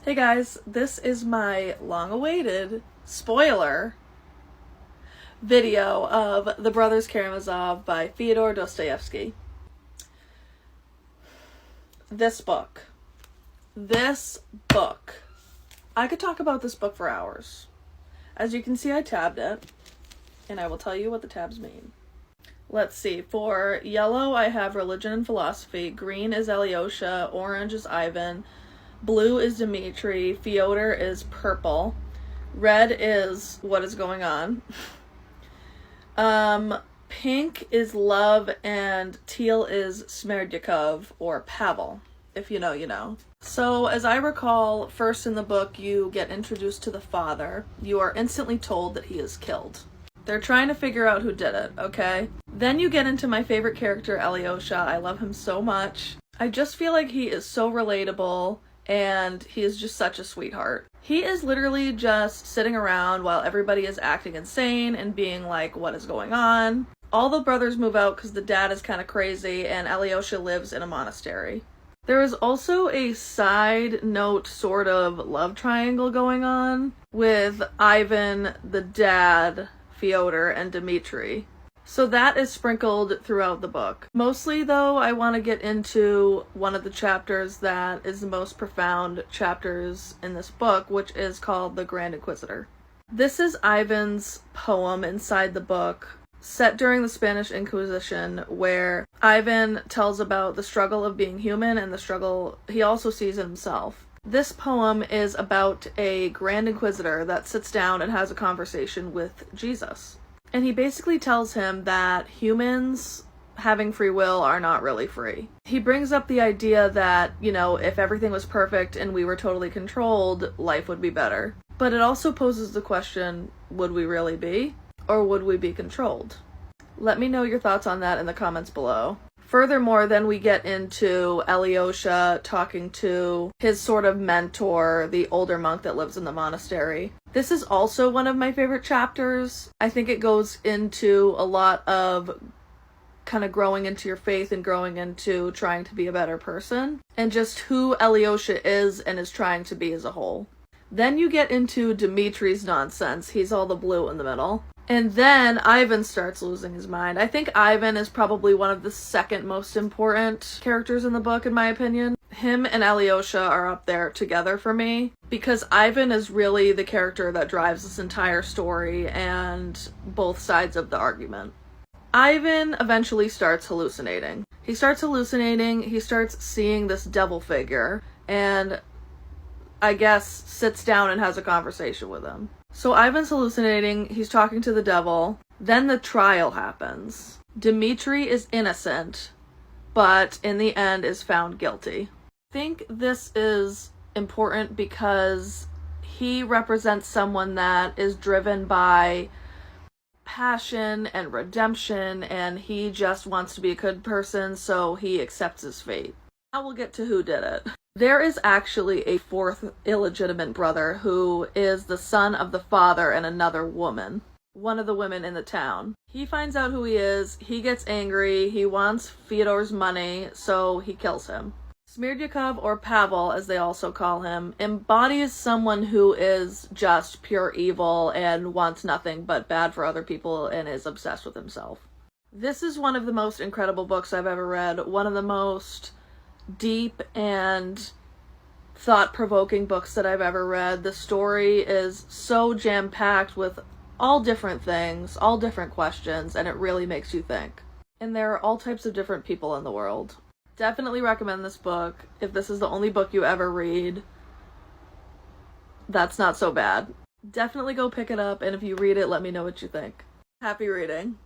Hey guys, this is my long-awaited spoiler video of The Brothers Karamazov by Fyodor Dostoevsky. This book. I could talk about this book for hours. As you can see, I tabbed it, and I will tell you what the tabs mean. Let's see. For yellow, I have religion and philosophy. Green is Alyosha. Orange is Ivan. Blue is Dmitri. Fyodor is purple. Red is what is going on. Pink is love, and teal is Smerdyakov, or Pavel. If you know, you know. So, as I recall, first in the book, you get introduced to the father. You are instantly told that he is killed. They're trying to figure out who did it, okay? Then you get into my favorite character, Alyosha. I love him so much. I just feel like he is so relatable, and he is just such a sweetheart. He is literally just sitting around while everybody is acting insane and being like, what is going on? All the brothers move out because the dad is kind of crazy, and Alyosha lives in a monastery. There is also a side note sort of love triangle going on with Ivan, the dad, Fyodor, and Dmitri. So that is sprinkled throughout the book. Mostly, though, I want to get into one of the chapters that is the most profound chapters in this book, which is called The Grand Inquisitor. This is Ivan's poem inside the book, set during the Spanish Inquisition, where Ivan tells about the struggle of being human and the struggle he also sees in himself. This poem is about a Grand Inquisitor that sits down and has a conversation with Jesus. And he basically tells him that humans having free will are not really free. He brings up the idea that, if everything was perfect and we were totally controlled, life would be better. But it also poses the question, would we really be? Or would we be controlled? Let me know your thoughts on that in the comments below. Furthermore, then we get into Alyosha talking to his sort of mentor, the older monk that lives in the monastery. This is also one of my favorite chapters. I think it goes into a lot of kind of growing into your faith and growing into trying to be a better person, and just who Alyosha is and is trying to be as a whole. Then you get into Dmitri's nonsense. He's all the blue in the middle. And then Ivan starts losing his mind. I think Ivan is probably one of the second most important characters in the book, in my opinion. Him and Alyosha are up there together for me, because Ivan is really the character that drives this entire story and both sides of the argument. Ivan eventually starts hallucinating. He starts seeing this devil figure, and I guess sits down and has a conversation with him. So Ivan's hallucinating, he's talking to the devil, then the trial happens. Dmitri is innocent, but in the end is found guilty. I think this is important because he represents someone that is driven by passion and redemption, and he just wants to be a good person, so he accepts his fate. Now we'll get to who did it. There is actually a fourth illegitimate brother who is the son of the father and another woman. One of the women in the town. He finds out who he is, he gets angry, he wants Fyodor's money, so he kills him. Smerdyakov, or Pavel as they also call him, embodies someone who is just pure evil and wants nothing but bad for other people and is obsessed with himself. This is one of the most incredible books I've ever read, one of the most deep and thought-provoking books that I've ever read. The story is so jam-packed with all different things, all different questions, and it really makes you think. And there are all types of different people in the world. Definitely recommend this book. If this is the only book you ever read, that's not so bad. Definitely go pick it up, and if you read it, let me know what you think. Happy reading.